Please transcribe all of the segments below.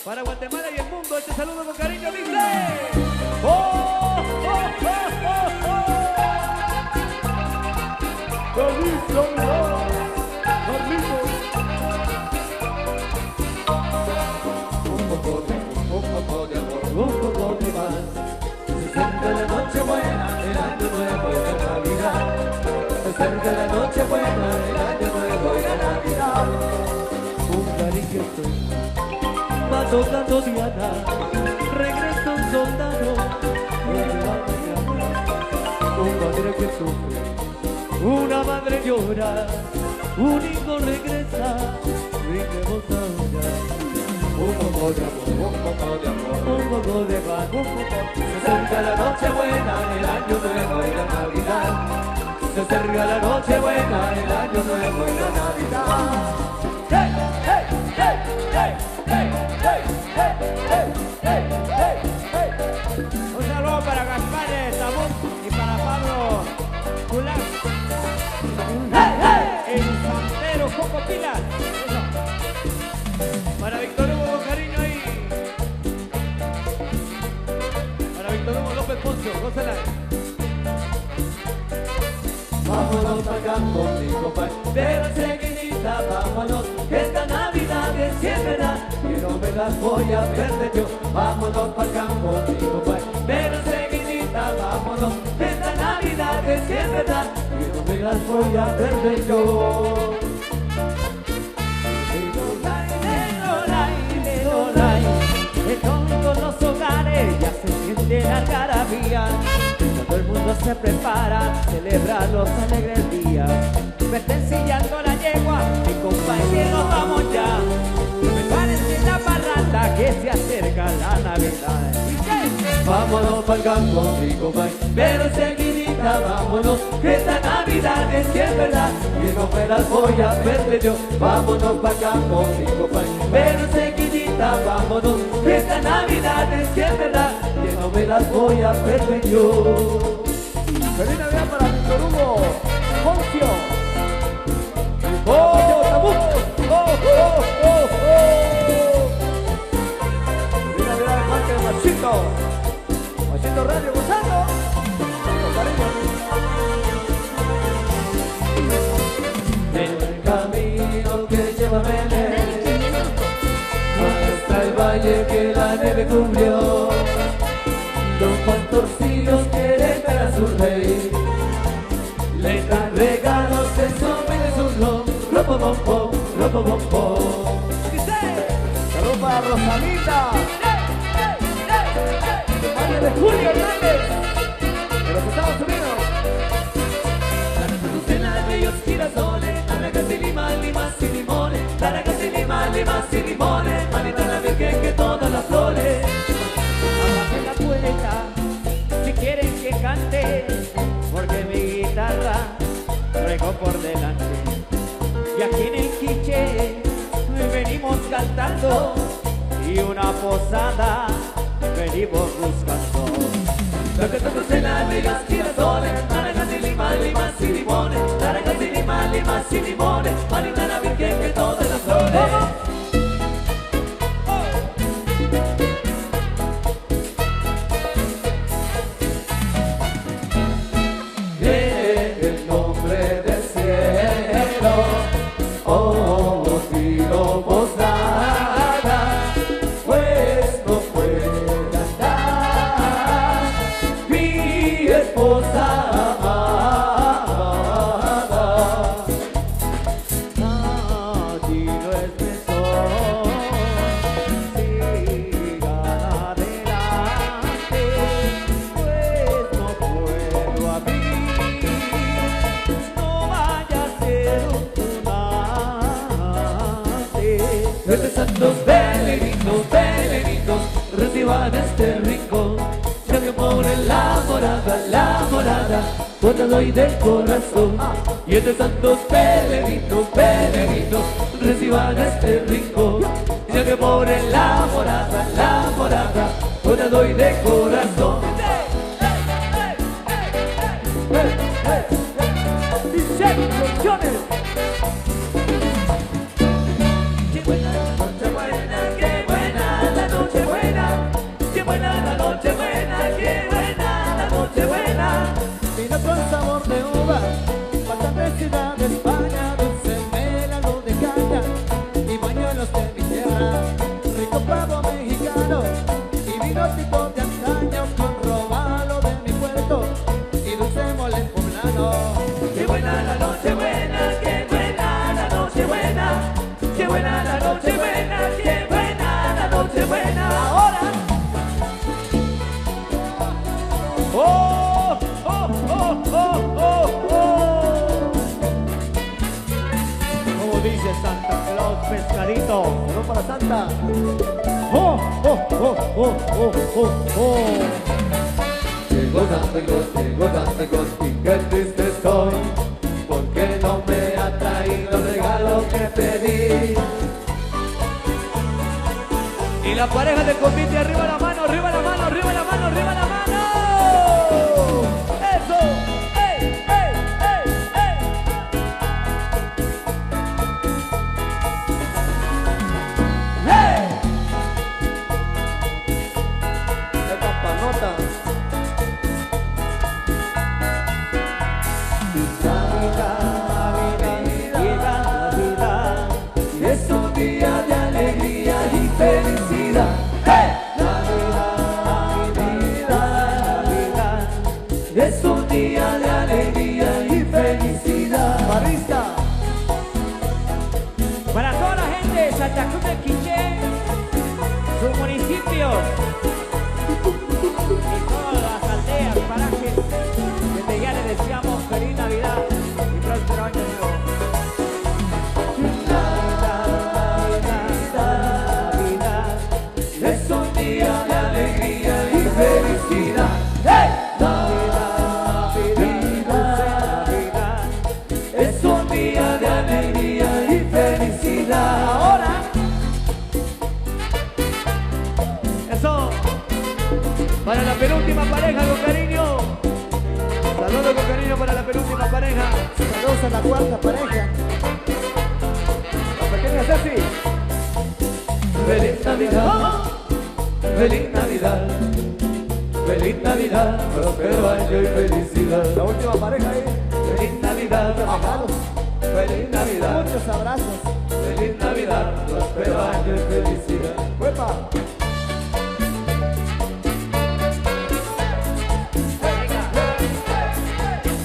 Para Guatemala y el mundo, este saludo con cariño dice. ¡Oh, oh, oh, oh, oh! ¡Feliz Navidad, Carlitos! Un poco de amor, un poco de paz. Se acerca la noche buena, el año nuevo y la Navidad. Se acerca la noche buena, el año nuevo y la Navidad. Un cariño va tocando Diana, regresa un soldado en la mañana. Un padre que sufre, una madre llora, un hijo regresa, brindemos ahora. Un poco de amor, un poco de amor, Un poco de paz, un poco se acerca la noche buena, el año nuevo y la Navidad. Se acerca la noche buena, el año nuevo y la Navidad. ¡Hey, hey, hey, hey, hey, hey, hey, hey, hey, hey, hey! Un saludo para Gaspar Tabú y para Pablo Culán. ¡Hey, hey! El santero Coco Pilas. Para Víctor Hugo con cariño ahí. Para Víctor Hugo López Poncio, gózala. Vámonos para campo, mi compadre, pero enseguidita vámonos, que esta Navidad es siempre da, y no me las voy a perder yo. Vámonos para campo, mi compadre, pero enseguidita vámonos, que esta Navidad es siempre da, y no me las voy a perder yo. En todos los hogares ya se siente la algarabía. Todo el mundo se prepara a celebrar los alegres días. Vete ensillando la yegua, mi compañero, vamos ya. Prepárense la parranda que se acerca la Navidad. Vámonos para el campo, mi compadre, pero enseguidita vámonos, que esta Navidad es que es verdad, y no me las voy a perder yo. Vámonos para el campo, mi compadre, pero enseguidita vámonos, que esta Navidad es que es verdad, y no me las voy a perder yo. Feliz Navidad para Víctor Hugo Poncio. ¡Oh, Tabú! ¡Oh, oh, oh, oh! Feliz Navidad de parte de Machito. Machito Radio gozando. Con cariño. En el camino que lleva a Belén, hasta el valle que la nieve cubrió, los pastorcillos quieren ver a su rey, le dan regalos en nombre de sus ropo-bom-bom, ropo-bom-bom. Saludos para Rosalita. Madre de Julio Hernández de los Estados Unidos. Llena de bellos girasoles, naranjas y limas y limones, naranjas y limas y limones, manita la virgen que todas las flores. Abajo la puerta, si quieren que cante, porque mi guitarra traigo por delante. Y aquí en el quiche venimos cantando, y una posada venimos buscando. Lo que todos llenan de bellos girasoles, naranjas y limas y limones, naranjas y limas y limones, manita la virgen que todas las flores. El nombre del cielo, oh, piropos nada, pues no puede andar mi esposa amada. Aquí no es mesón, sigan adelante, pues no puedo abrir, no vaya a ser un tunante. Desde santos belenitos, reciban este rincón, ya mi amor en la morada, pues te doy del corazón. Y entre santos belenitos, reciban este rincón, ya mi amor en la morada, pues te doy de corazón. Dice Producciones. Qué buena, qué buena la rico pavo mexicano y vino tipo de antaño con robalo de mi puerto y dulce mole poblano. Qué buena la noche buena, qué buena la noche buena, qué buena la noche buena, qué buena la noche buena. Ahora. Oh, oh, oh, oh, oh, oh. Como dice Santa Claus, pescadito. No para Santa. Oh, oh, oh, oh, oh, oh, oh. Llegó Santa Claus y qué triste estoy, porque no me ha traído el regalo que pedí. Y la pareja de convite, arriba la mano, arriba la mano, arriba la mano, arriba la mano. Eso, ey, ey, ey, ey. Hey. De campanota. Navidad, Es un día de alegría y felicidad. ¡Hey! Navidad. Es un día de alegría y felicidad. Marista. Para toda la gente de Santa Cruz del Quiché, sus municipios y todas las aldeas, parajes, desde ya les deseamos feliz Navidad y próspero año nuevo. Navidad, Es un día de alegría y felicidad. ¡Hey! Navidad. Es un día de alegría y felicidad. Ahora, eso, para la penúltima pareja con cariño. Saludos con cariño para la penúltima pareja. Saludos a la cuarta pareja. La pequeña Ceci. Feliz Navidad. Feliz Navidad. Feliz Navidad. Próspero año y felicidad. La última pareja ahí. Feliz Navidad. Regalos. Feliz Navidad. Muchos abrazos. Feliz Navidad. Próspero año y felicidad. ¡Huepa!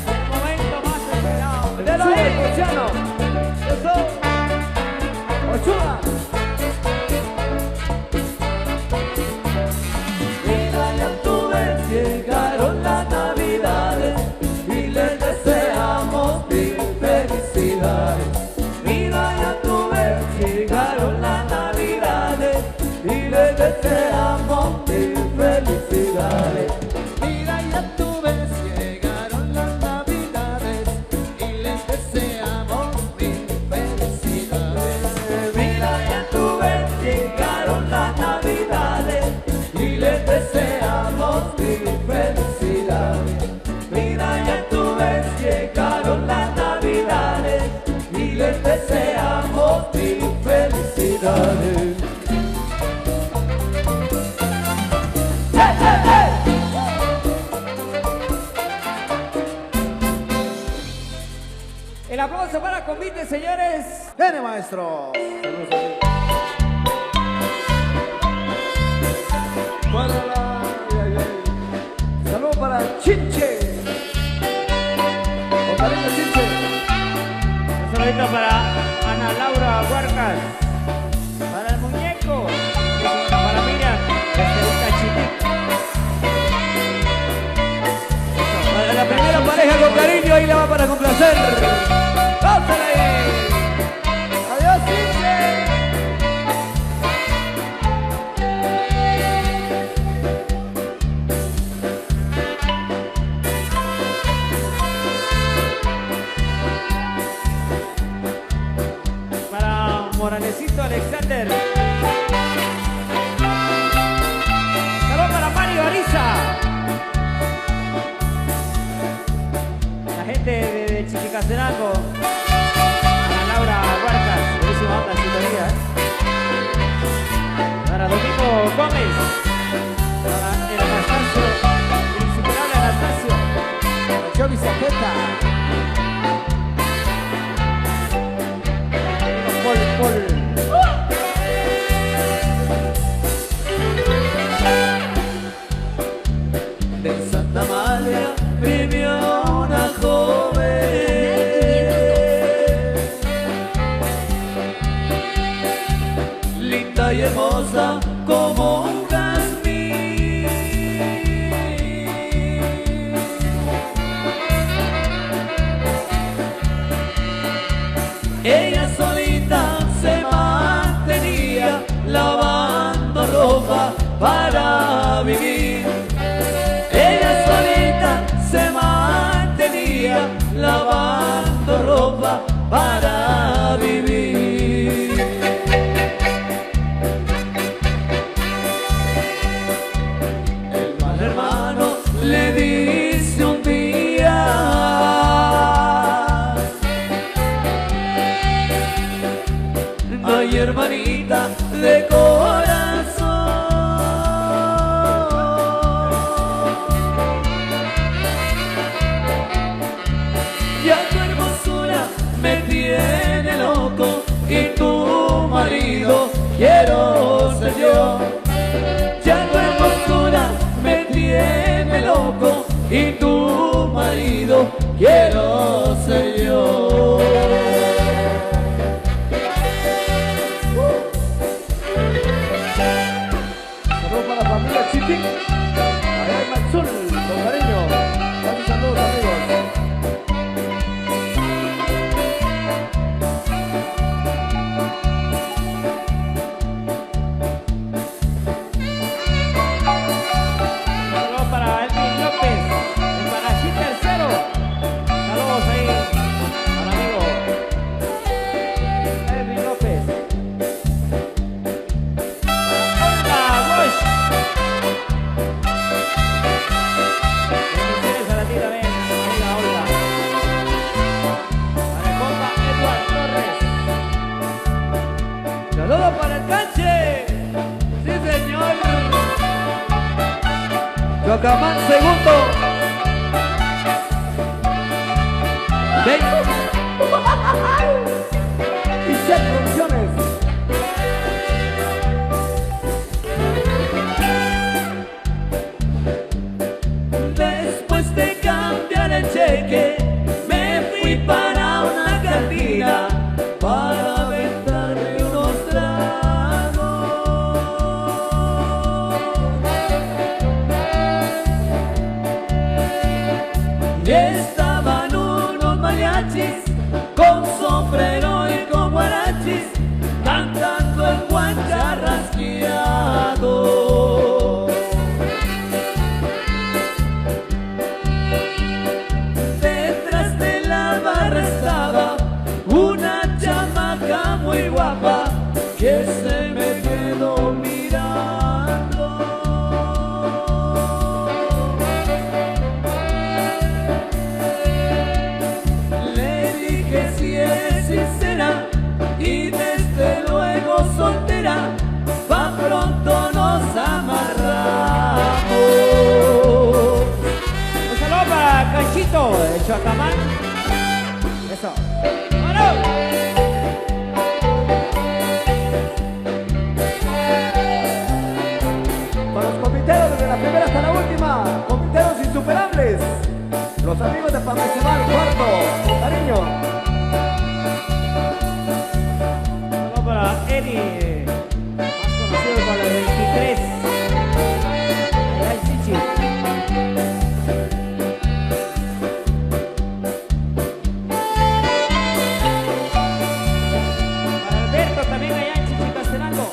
El momento más esperado. ¡De lo ahí, Luciano! ¡Eso! ¡Ochuga! Mira, ya tú ves, llegaron las Navidades y les deseamos mil felicidades. Mira, ya tú ves, llegaron las Navidades y les deseamos mil felicidades. Mira, ya tú ves, llegaron las Navidades y les deseamos mil felicidades. Mira, ya tú ves, llegaron las Navidades y les deseamos mil felicidades. Mira, ya tú ves, llegaron las Navidades y les deseamos mil felicidades. ¡Hey, hey, hey! El aplauso para convite, señores. ¡Viene, maestro! Saludos para Chinche. Con cariño, Chinche. Un saludito para Ana Laura Huarcas. Para el muñeco. Para Miriam. Desde Chitic. Para la primera pareja con cariño, ahí la va para complacer. ¡Gózala ahí! Adiós, Chinche. Para Moralecito Alexander. Saludos para Mario Ariza. La gente de Chichicastenango. Ana Laura Huarcas. Buenísima onda, sintonía. Para Domingo Gómez. Para el Anastasio. El insuperable Anastasio. Choli Zapeta. Pol. como un jazmín. Ella solita se mantenía lavando ropa para vivir. Ella solita se mantenía lavando ropa para vivir. El mal hermano le dice un día: ay, hermanita de corazón, ya tu hermosura me tiene loco y tu marido quiero ser yo. Ya tu hermosura me tiene loco y tu marido quiero ser yo. Saludos para la familia Chitín, allá en Maxul, con cariño. Muchos saludos, amigos. Saludos para Elvin López, el Parají tercero. Saludos ahí para amigo Elvin López. Para Olga Bosch. Bendiciones a la tía también, amiga Olga. Para el compa Edward Torres. Saludos para el canche. Sí, señor. Yocamán segundo. Ven. Y Set Producciones. Después de cambiar el cheque, me fui para una cantina para aventarme unos tragos. Y estaban unos mariachis con sombrero y con guarachis cantando el guancharrasqueado. Detrás de la barra estaba una chamaca muy guapa que se me quedó mirando. Le dije si es sincera y desde luego soltera, pa' pronto nos amarramos. Un saludo para Canchito de Chacamán. Eso. ¡Vámonos! Para los comiteros desde la primera hasta la última. Comiteros insuperables. Los amigos de Pamecemal, cuarto. Con cariño. Saludo para Eddie, más conocido como el 23. Allá el Chichi. Para Alberto también allá en Chichicastenango.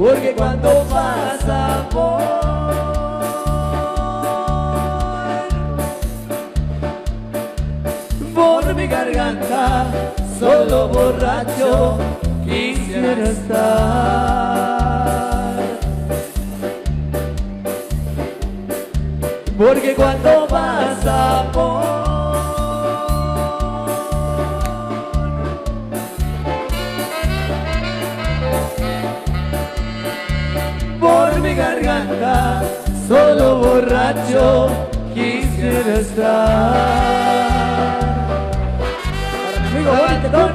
porque cuando pasa por mi garganta, solo borracho quisiera estar. Porque cuando pasa por mi garganta, solo borracho quisiera estar. Para mi amigo Bonitón.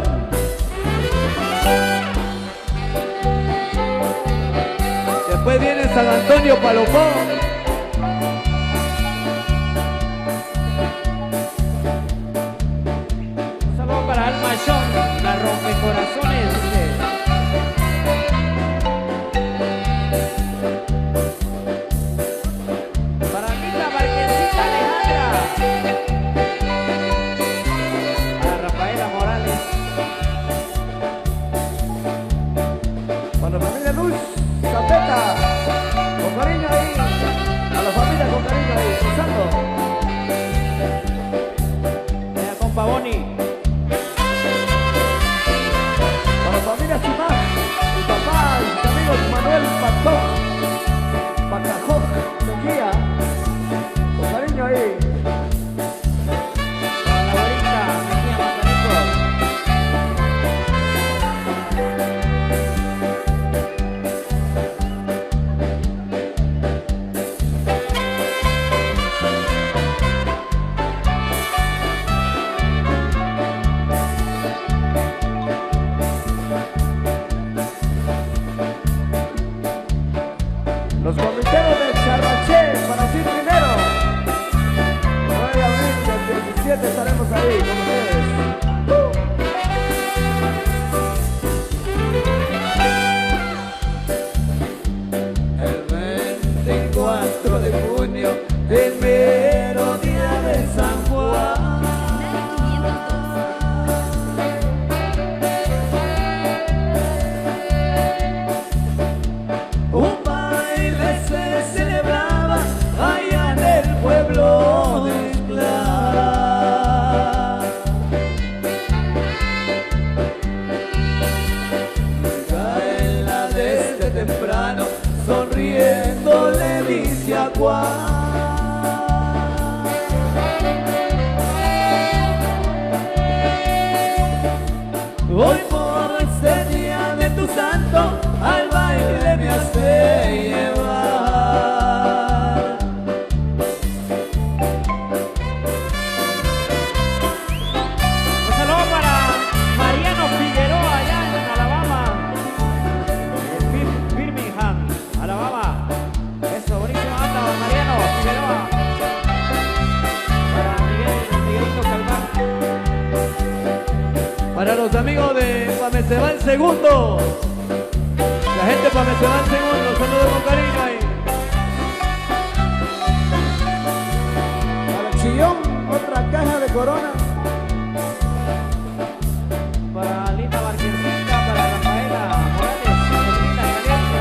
Después viene San Antonio Palopón. Un saludo para Alma John, la rompecorazones. Para mí la Marquesita Alejandra. Para Rafaela Morales. Para la familia Luz Zapeta, con cariño ahí. A la familia con cariño ahí, pensando. Mira, compa Boni. Para la familia Simán, mi papá y mis amigos Manuel Patoc, Pacajok, Sequía, con cariño ahí. Para la güerita, Mejía Matanico. Los comiteros de Charraché para Cid Primero. 9 de abril del 17 estaremos ahí con ustedes. El 24 de junio, el mero día de San Juan. Un baile se celebraba allá en el pueblo de Isla. Caela desde temprano, sonriendo le dice a Juan. Hoy por este día de tu santo, al baile me has de llevar. Un saludo para Mariano Figueroa allá en Alabama. Birmingham, Alabama. Eso, buenísima banda, Mariano Figueroa. Para Miguelito Calván. Para los amigos de Pamecebal Segundo, la gente de Pamecebal Segundo, saludos con cariño ahí. Para el Chillón, otra caja de Corona. Para Linda Marquesita, para Rafaela Morales, Linda Caliente.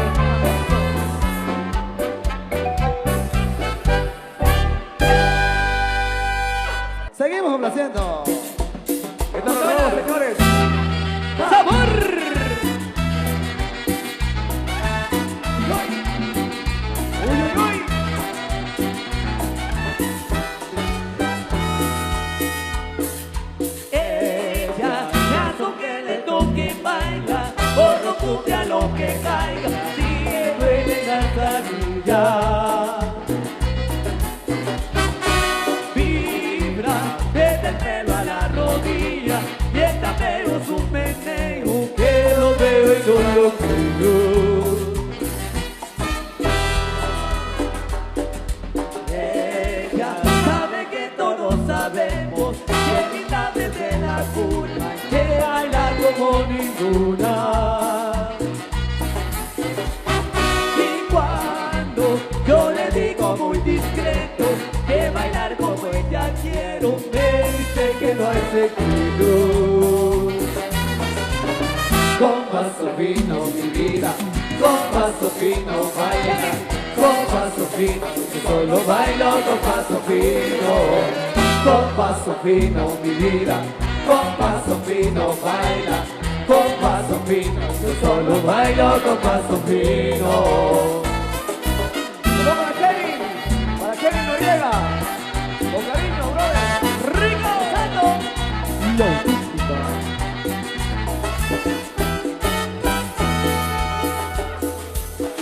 Seguimos complaciendo. Esto es nuevo, señores. ¡Sabor! Uy, uy, uy. Ella ya que le toque baila, por lo cumbia lo que caiga, sigue duele la carilla. Vibra desde el pelo a la rodilla, y esta pelo es un meneo que lo veo y no lo creo. Ella sabe que todos sabemos que linda desde la cuna, que baila como ninguna. Y cuando yo le digo muy discreto que bailar como ella quiero, me dice que no hay secreto. Con paso fino mi vida, con paso fino, yo solo bailo con paso fino. Con paso fino mi vida, con paso fino baila. Con paso fino, yo solo bailo con paso fino. Saludos para Kevin Noriega. Con cariño, brother. Rico Santo.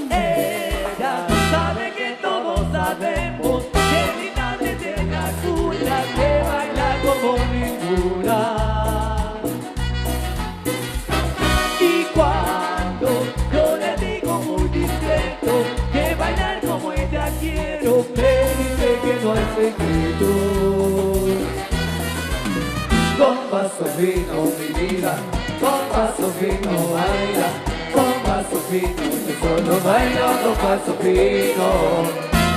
Ella sabe que todos sabemos que Lina desde la cuna que baila como ninguna. Y cuando yo le digo muy discreto que bailar como ella quiero, me dice que no hay secreto. Con paso fino mi vida, con paso fino baila. Con paso fino, yo solo bailo con paso fino.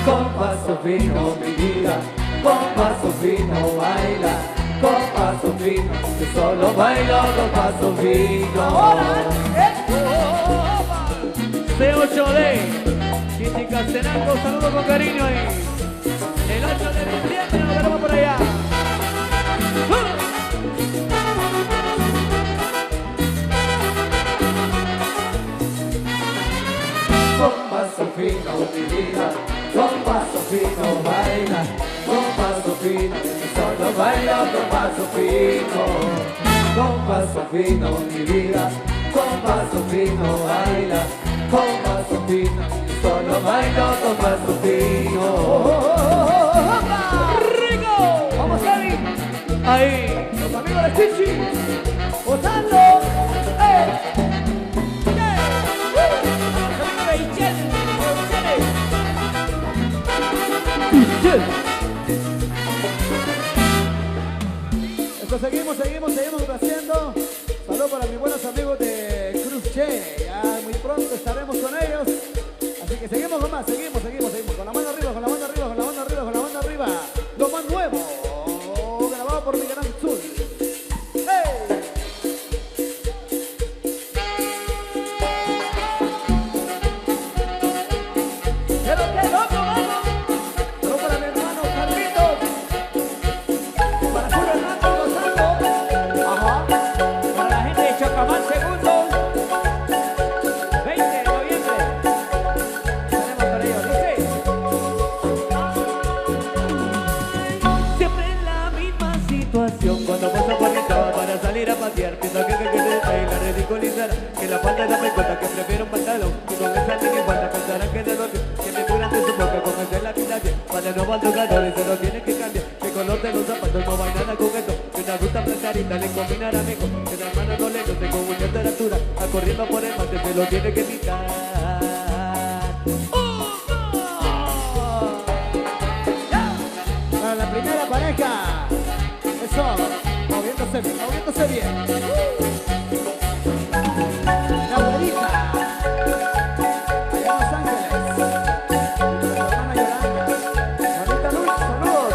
Con paso fino mi vida, con paso fino baila. Con paso fino, yo solo bailo con paso fino. C8D, Kitty Castenango, saludo con cariño ahí. El 8 de diciembre nos veremos por allá. Con paso fino mi vida, con paso fino baila. Con paso fino, solo bailo con paso fino. Con paso fino mi vida, con paso fino baila. Con paso fino, solo bailo con paso fino. ¡Rico! ¡Vamos, Kevin! Ahí, Los amigos de Chichi. ¡Gozando! Esto seguimos haciendo. Saludos para mis buenos amigos de Cruz Che. Ya muy pronto estaremos con ellos. Así que seguimos con más, seguimos. Con la mano arriba, con la mano arriba, con la mano arriba, con la mano arriba. Lo más nuevo. Grabado por Miguel Ángel. ¡Hey! ¡Pero qué loco, vamos! Saludos para mi hermano Carlitos. Para su Hernando Gonzalo. Ajá. Para la gente de Chacamán Segundo, 20 de noviembre. Tenemos para ellos, dice. Siempre en la misma situación. Cuando paso por mi cama para salir a pasear, pienso que la ridiculizará, que la falda da me cuenta que prefiero un pantalón. Y con esa niña falta pensarán que no lo que me curan de su boca, como es la vida bien. Para no van jugadores se lo tienen que cambiar. El color de los zapatos no va nada con esto. Que una ruta blancarita le combinar a mejor. Que la mano no le note con mucha temperatura. A corriendo por el mate se lo tiene que picar. Para la primera pareja. Eso. Moviéndose bien. La güerita. Allá en Los Ángeles. La hermana Yolanda. Juanita Luz, saludos.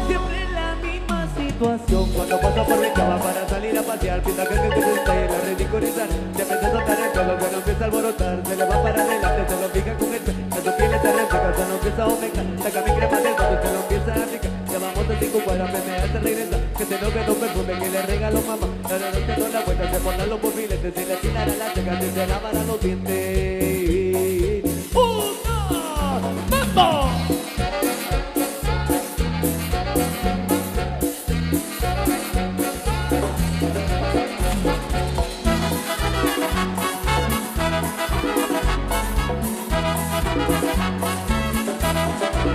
Siempre en la misma situación. Cuando paso por mi cama para salir a pasear, piensa que la ridiculizar. Ya empezó a soltar el pelo, que no empieza a alborotar. Se le va para adelante, se lo fija con el pelo. A su piel está reseca, se lo empieza a aumentar. Saca mi crema del cuando se lo empieza a picar. Llamamos a 5 cuadras, me hace regresar. Que se lo que no perfume, que le regalo mamá. La noche no la vuelta, se ponen los mobiletes. Se le tiran a la ceja, se lavan a los dientes. ¡Vamos!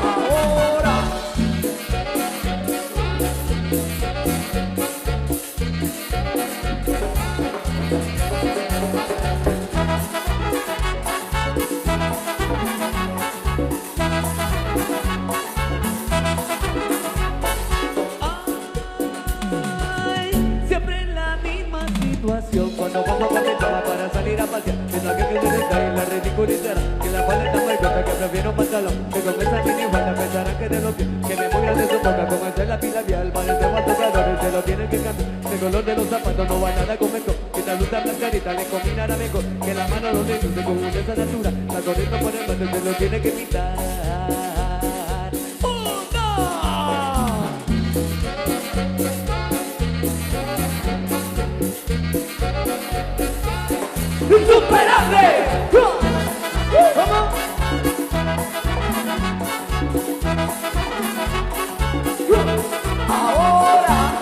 Ahora. Siempre en la misma situación. Cuando vamos con mi cama para salir a pasear, piensa que se está y la ridiculizará. Que la falda está muy corta, que prefiero un pantalón. Que con esa mini falda pensarán que de los pies. Que me muy grande su boca, como es la pila vial. Parece más tocadores, se lo tienen que cambiar. El color de los zapatos no va nada con esto. Que la luz está blancarita, dale combinará mejor que la mano donde luce con una esa altura. Está corriendo por el mate, se lo tiene que quitar. ¡Insuperable! ¿Cómo? Ahora.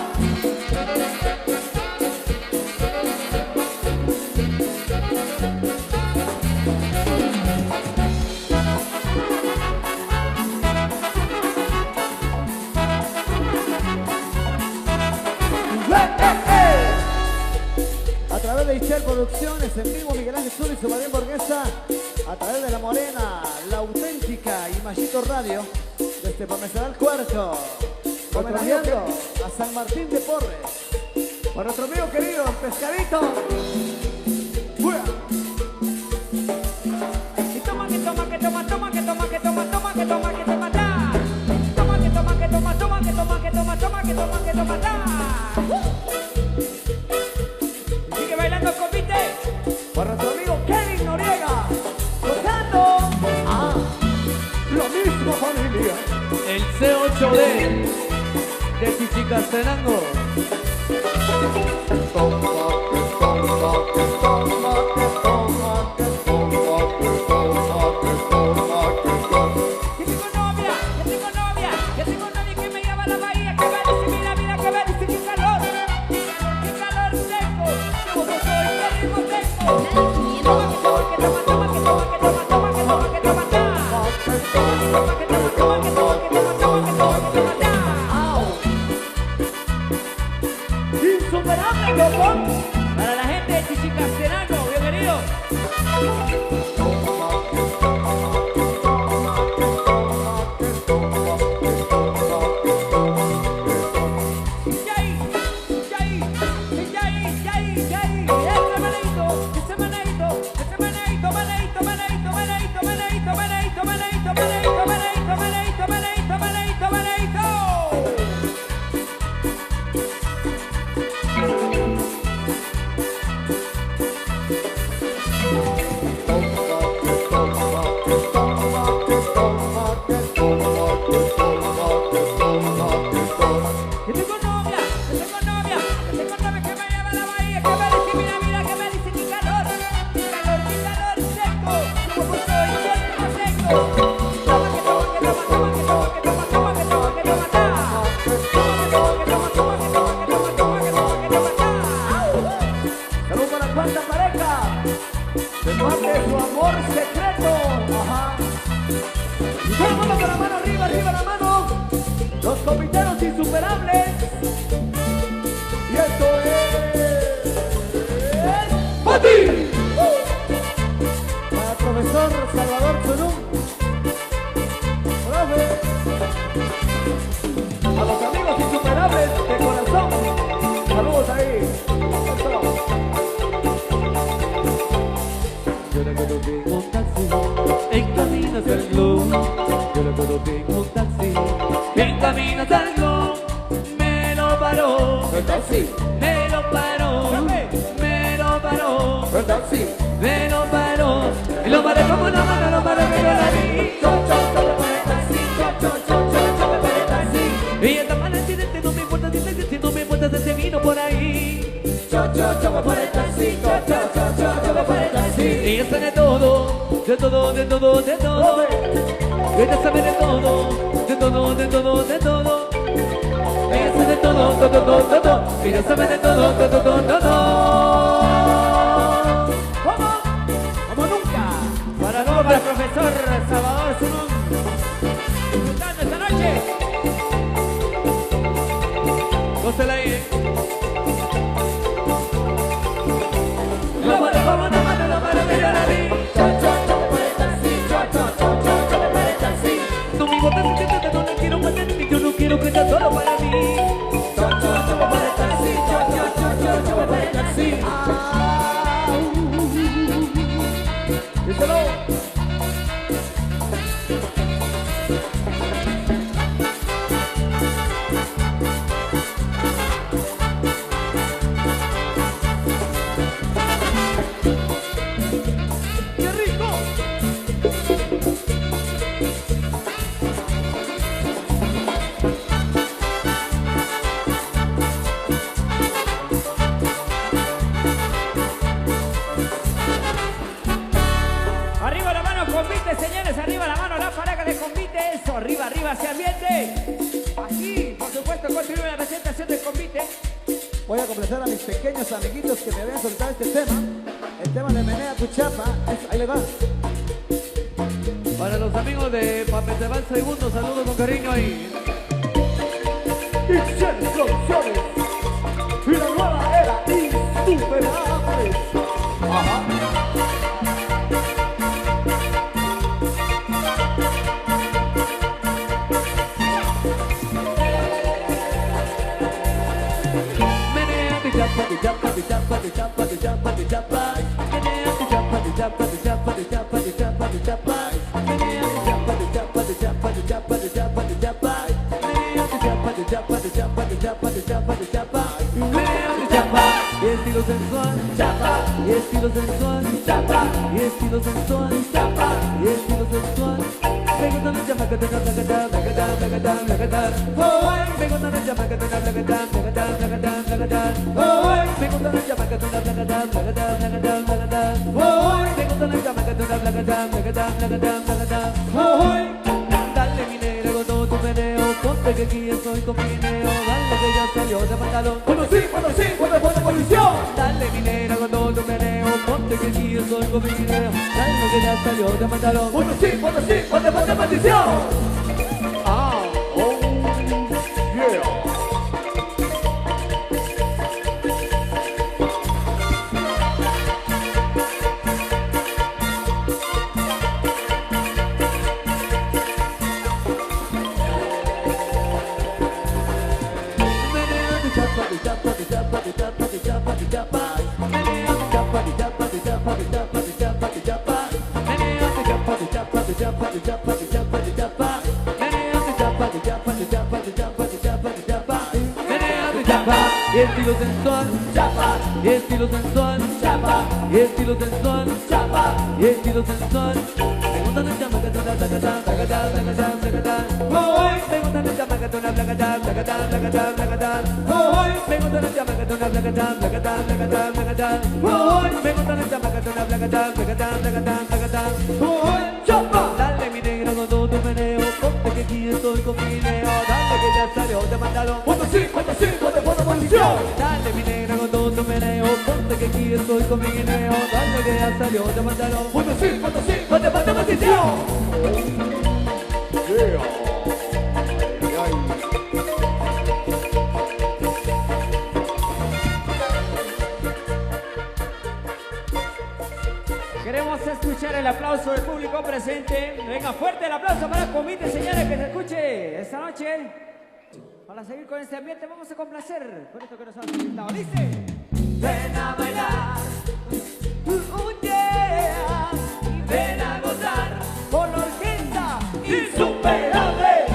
A través de Ichel Producciones, en vivo Miguel Ángel Zul y su María Borguesa, a través de La Morena, La Auténtica y Machito Radio, desde Pamesar al Cuarto, homenajeando a San Martín de Porres, por nuestro amigo querido, el Pescadito. ¡Fuera! Y toma, que toma, que toma, toma, que toma, que toma, toma, que toma, que toma, ta. Toma, que toma, que toma, toma, que toma, que toma, toma, que toma, que toma, ta. Sigue bailando el convite. Por nuestro amigo Kevin Noriega, gozando. Ah, lo mismo familia. El C8D de Chichicastenango. Que tengo novia, que tengo novia, que tengo novia que me lleva a la bahía, que va a decir, mira, mira, que va a decir, qué calor seco, como que soy, qué ritmo seco. Toma, que toma, que toma, toma, que toma, que toma, toma, que toma, que toma, ta. Toma, que toma, toma, que toma, que toma, toma, que toma, que toma, ta. Insuperable, loco. Para la gente de Chichicastenango, bienvenido. Saludos para cuánta pareja. Se parte su amor secreto. Ajá. Y todo el mundo con la mano arriba, arriba la mano. Los copiteros insuperables. Y esto es... ¡Pati! Para el profesor Salvador Zulum. Profe. A los amigos insuperables de corazón. Saludos ahí. Eso. Yo recuerdo que en un taxi, en camino hacia el club. Yo recuerdo que en un taxi, en camino hacia el club, me lo paró. El taxi. Me lo paró. Me lo paró. El taxi. Me lo paró. Y lo paré como una mano, lo paré que yo la vi. Y esta mala accidente no me importa si no me importa si se vino por ahí. Por el taxi. Por el taxi. Ella sabe de todo, de todo, de todo, de todo. Ella sabe de todo, de todo, de todo, de todo. Ella sabe de todo, todo, todo, todo. Ella sabe de todo, todo, todo, todo. ¿Cómo? Como nunca. Para luego para el profesor Salvador Zulum. Disfrutando esta noche. Gózala ahí. Lo paré como una mano, lo paré que yo la vi. Por el taxi. Por el taxi. No me importa si te no la quiero matar, ni yo no quiero que sea solo para mí. Por el taxi. Por el taxi. Díselo. esto continúa la presentación del convite. Voy a complacer a mis pequeños amiguitos que me habían soltado este tema. El tema de Menea tu chapa. Ahí le va. Para los amigos de Papetebal Segundo, saludos con cariño ahí. Instrucciones y la nueva era insuperables. Ajá. Menea tu chapa, tu chapa, tu chapa, tu chapa, tu chapa, tu chapa. Menea tu chapa, tu chapa, tu chapa, tu chapa, tu chapa, tu chapa. Menea tu chapa, tu chapa, tu chapa, tu chapa, tu chapa, tu chapa. Menea tu chapa, tu chapa, tu chapa, tu chapa, tu chapa, tu chapa. Menea tu chapa, y estilo sensual, chapa, y estilo sensual, chapa, y estilo sensual, chapa, y estilo sensual. Me gusta la chamaca, te habla gatar, me gusta la chamaca, te habla gatar, me gusta la chamaca, te habla gatar, me gusta la chamaca, te habla gatar. Dale mi negra con todo tu meneo, ponte que aquí estoy con mi neo, dale que ya salió de pantalón. Cuando pone policía. Dale mi negra con todo tu meneo, ponte que aquí estoy con mi neo, dale que ya salió de pantalón. Cuando pone maldición. Y estilo sensual, chapa, y estilo sensual, chapa, y estilo sensual, chapa, y estilo sensual. Me gusta la chamaca, te habla gatar, me gusta la chamaca, te habla gatar, me gusta la chamaca, te habla gatar, me gusta la chamaca, te habla gatar, chapa. Dale mi negra con todo tu meneo, ponte que aquí estoy con mi neo, dale que ya salió de pantalón. Cuando pone maldición. Dale mi negra con todo tu meneo, ponte que aquí estoy con mi neo, dale que ya salió de pantalón. Cuando pone maldición. Queremos escuchar el aplauso del público presente. Venga, fuerte el aplauso para el convite, señores, que se escuche esta noche. Para seguir con este ambiente, vamos a complacer con esto que nos han solicitado. Dice: ven a bailar, yeah, y ven a gozar con la orquesta insuperable.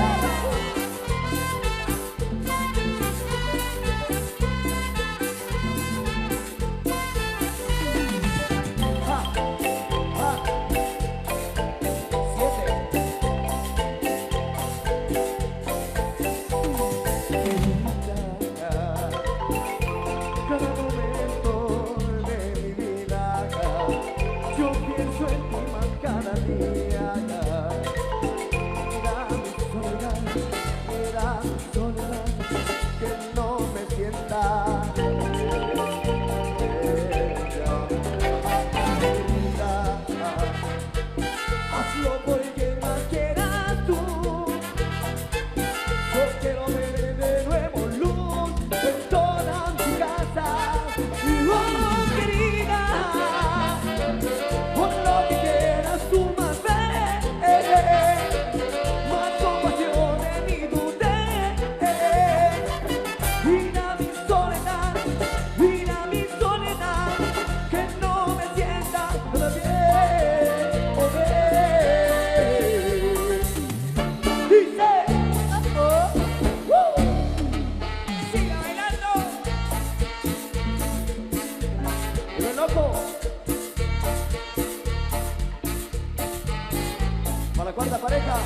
Para la cuarta pareja.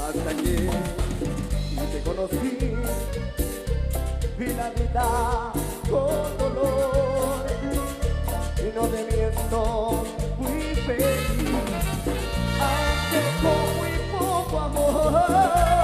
Hasta que te conocí, vi la vida con dolor y no te miento, fui feliz, aunque con muy poco amor.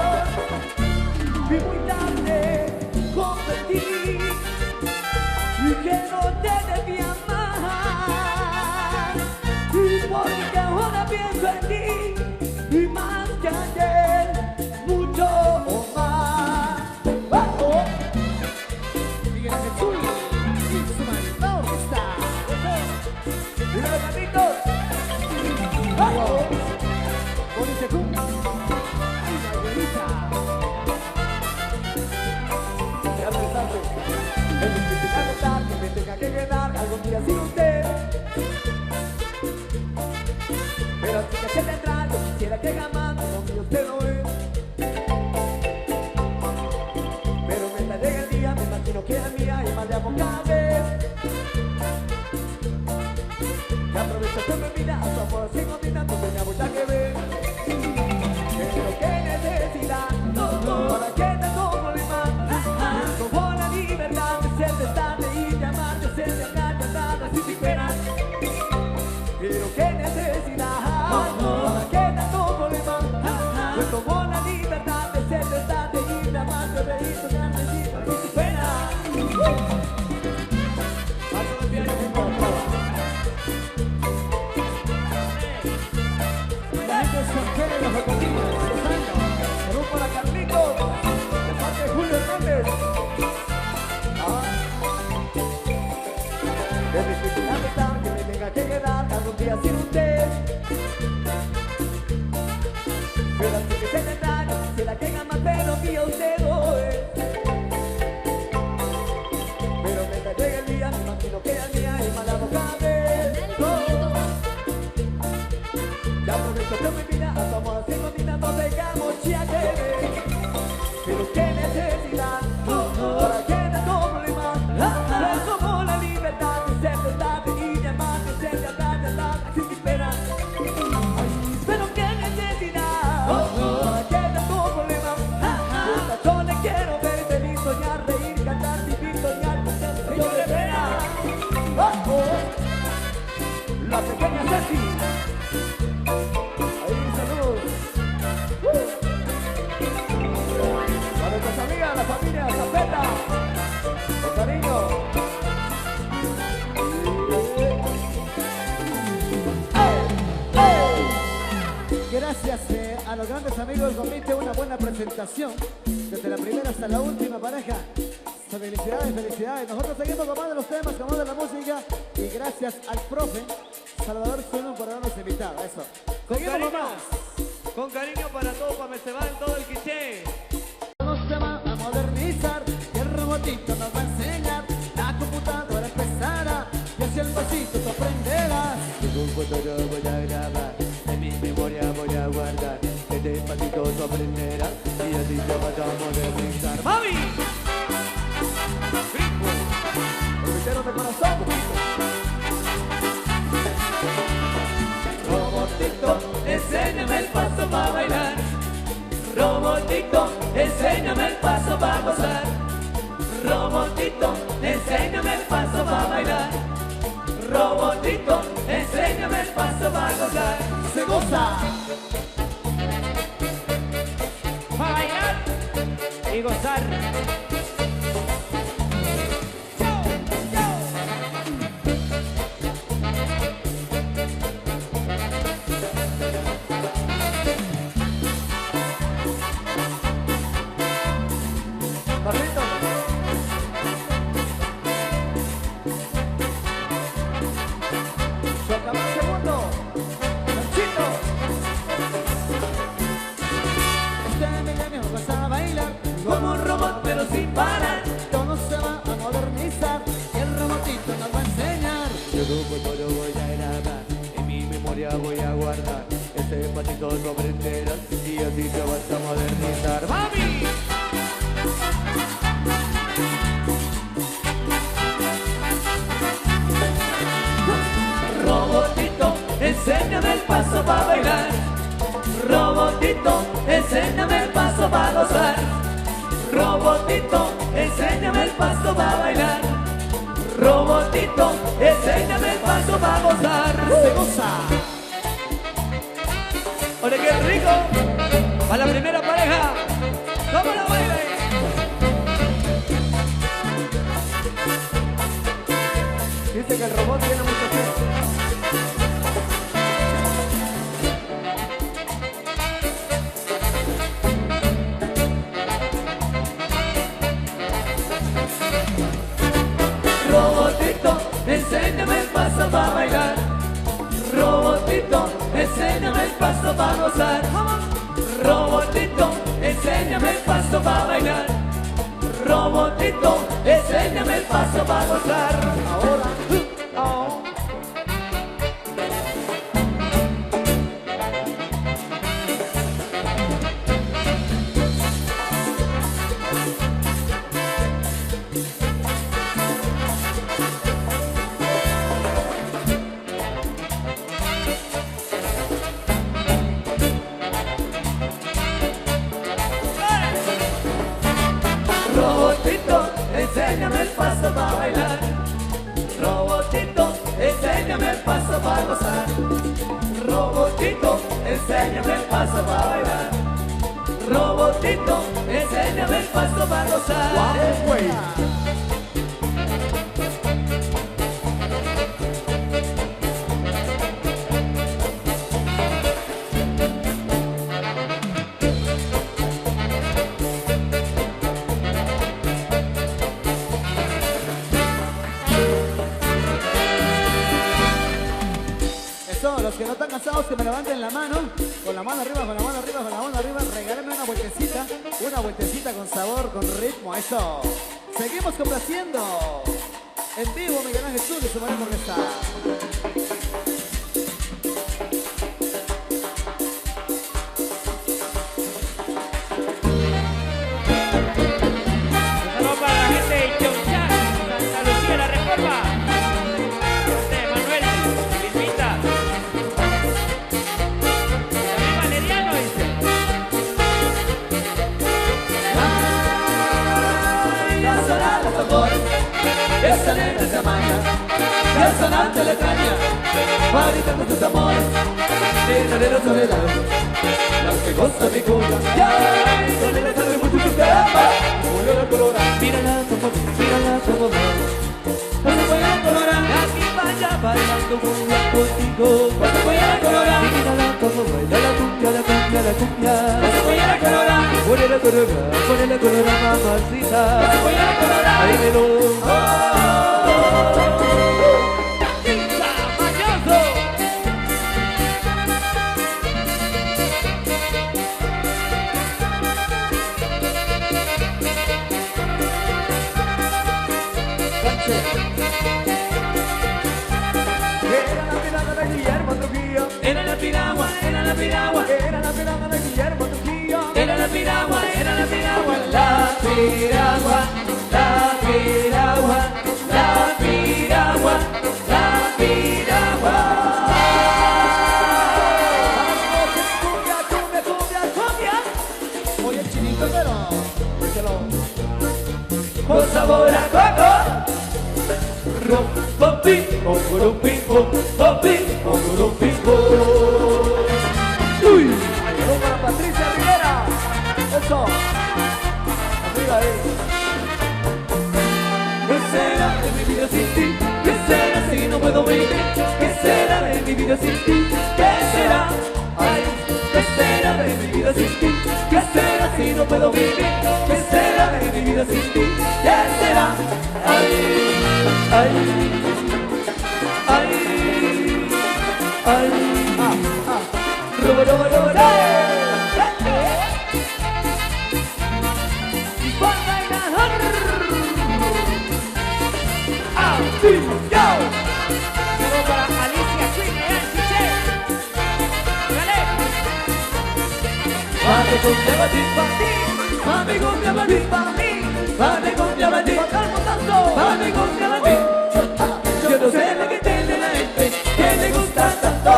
a los grandes amigos del comité una buena presentación. Desde la primera hasta la última pareja. Felicidades, felicidades. Nosotros seguimos con más de los temas, con más de la música. Y gracias al profe Salvador Zuno por habernos invitado. Eso. Seguimos con más. Con cariño para todos, para Mesteban, todo el quiché. Nos se va a modernizar y el robotito nos va a enseñar. La computadora empezará y así el pasito tú aprenderás. En un futuro voy a grabar, en mi memoria voy a guardar. Este pasito tú aprenderás y así te vas a modernizar. ¡Mami! Comitero de corazón. Robotito, enséñame el paso para bailar. Robotito, enséñame el paso para gozar. Robotito, enséñame el paso para bailar. Robotito, enséñame el paso para gozar. Se goza. Para bailar y gozar. Barrito. Tocaba el segundo. Panchito. Este milenio vas a bailar Como un robot pero sin parar. todo se va a modernizar y el robotito nos va a enseñar. Yo como todo voy a grabar, en mi memoria voy a guardar. Este pasito tú aprenderás y así te vas a modernizar. ¡Mami! Robotito, enséñame el paso para bailar. Robotito, enséñame el paso para gozar. Robotito, enséñame el paso para bailar. Robotito, enséñame el paso para gozar. Se goza. ¡Ole, qué rico! Para la primera pareja, ¿cómo la bailan? Dice que el robot tiene mucho tiempo. Robotito, enséñame el paso para bailar. Robotito, enséñame el paso para gozar. Robotito, enséñame el paso para bailar. Robotito, enséñame el paso para gozar. Ahora. Oh. Robotito, enséñame el paso para bailar. Robotito, enséñame el paso para gozar. Robotito, enséñame el paso para bailar. Robotito, enséñame el paso para gozar. Eso, los que no están cansados que me levanten la mano. Con la mano arriba, con la mano arriba, con la mano arriba. Regálenme una vueltecita con sabor, con ritmo. Eso. Seguimos complaciendo. En vivo, Miguel Ángel Zuno y su manera orquesta. Saludos para la gente de Chonchá, Santa Lucía, La Reforma. De Manuel, Filipita. También Valeriano dice. Ay, ya sonarán los tambores, esa nena se amaña, ya sonante le extraña, va gritando sus amores, de soledad, las que goza mi cuna, ya, solera sabe mucho que ama, murió la colora, mírala como va, no se puede colorar, aquí vaya bailando muy bien contigo, no se puede colorar, mírala como baila la cumbia, la cumbia. Ponele colorada, Ponele colorada, mamacita. ponele colorada. Ahí me lo. Era la piragua, era la piragua, Era la piragua de Guillermo Trujillo. era la piragua, era la piragua, la piragua, la piragua, la piragua, la piragua. Cumbia, cumbia, cumbia, cumbia. Oye, chinito, pero díselo. Con sabor a coco. Rum, pum, pim, pum, rum, pim, pum, pum, pim, pum, rum, pim, pum. Uy. Saludos para Patricia Rivera. Eso. Arriba ahí. ¿Qué será de mi vida sin ti? ¿Qué será si no puedo vivir? ¿Qué será de mi vida sin ti? ¿Qué será? Ay, ¿qué será de mi vida sin ti? ¿Qué será si no puedo vivir? ¿Qué será de mi vida sin ti? ¿Qué será? Ay, ay, ay, ay. Roba, roba, roba, roba. Saludos para Alicia Queen, Chiche. Dale. Mami con llamatín pa' ti, mami con llamatín pa' mí, mami con llamatín, mami con llamatín. Yo no sé lo que tiene la gente que le gusta tanto,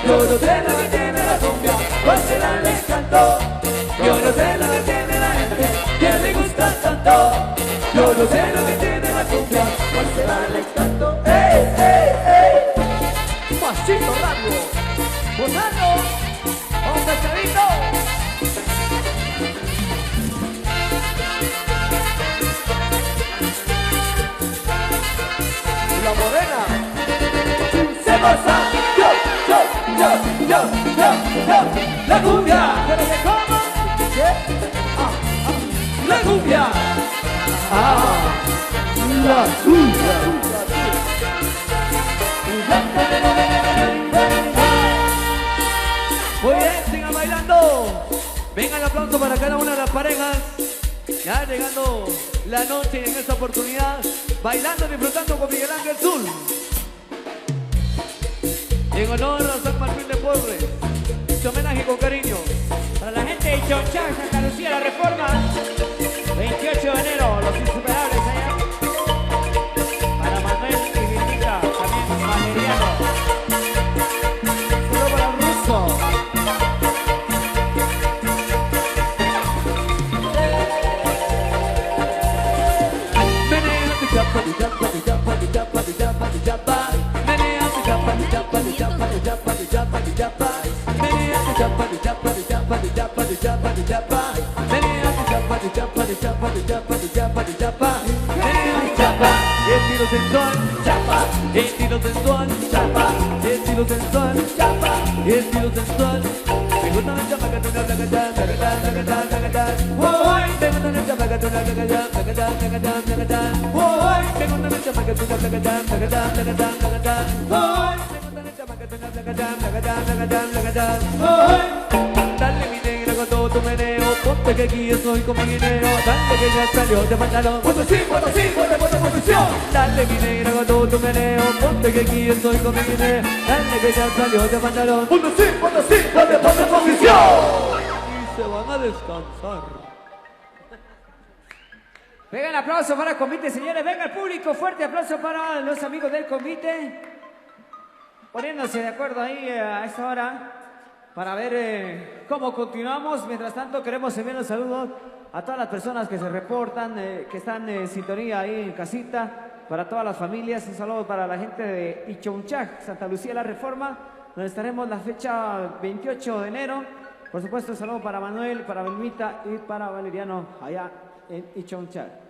yo no sé lo que tiene la cumbia, cuál será el encanto. Yo no sé lo que tiene la gente que le gusta tanto, yo no sé lo que tiene la cumbia, cuál será el encanto. ¡Ey, ey, ey! Pasito Radio. Gozando. Vamos pesadito. La morena. Se goza, yo, la cumbia, Pero de cómo. ¿Qué? la cumbia, la cumbia. Muy bien, sigan bailando. Venga el aplauso para cada una de las parejas. Ya llegando la noche en esta oportunidad, bailando, disfrutando con Miguel Ángel Zul. En honor a San Martín de Porres, este homenaje con cariño. Para la gente de Chonchán, Santa Lucía, La Reforma, 28 de enero, los insuperables allá. Para Manuel y Virginia, también Valeriano. Solo para el ruso. Menea tu chapa, tu chapa, tu chapa, tu chapa, tu chapa, tu chapa. Menea tu chapa, tu chapa, tu chapa, tu chapa, tu chapa, tu chapa. Menea tu chapa, tu chapa, tu chapa, tu chapa, tu chapa, tu chapa. Menea tu chapa, tu chapa, tu chapa, tu chapa, tu chapa, tu chapa. Menea tu chapa, estilo sensual, chapa, estilo sensual, chapa, estilo sensual, chapa, estilo sensual. Me gusta la chapa que tú no la cantas, la cantas, la cantas, la cantas. Voy, me gusta la chapa que tú no la cantas, la cantas, la cantas, la cantas. Voy, me gusta la chapa que tú no la cantas, la cantas, la cantas, la cantas. Voy, me gusta la chapa que tú no la cantas, la cantas, la cantas, la cantas. Voy, dale mi negra con todo tu meneo, ponte que aquí estoy como guineo. Dale que ya salió de pantalón, ponte sí, ponte posición. Dale mi negra con todo tu meneo, ponte que aquí estoy como guineo. Dale que ya salió de pantalón, ponte sí, ponte posición. Y se van a descansar. Venga el aplauso para el convite, señores. Venga el público, fuerte aplauso para los amigos del convite. Poniéndose de acuerdo ahí a esta hora para ver cómo continuamos. Mientras tanto, queremos enviar un saludo a todas las personas que se reportan, que están en sintonía ahí en casita, para todas las familias. Un saludo para la gente de Ichonchaj, Santa Lucía, La Reforma, donde estaremos la fecha 28 de enero. Por supuesto, un saludo para Manuel, para Belmita y para Valeriano allá en Ichonchaj.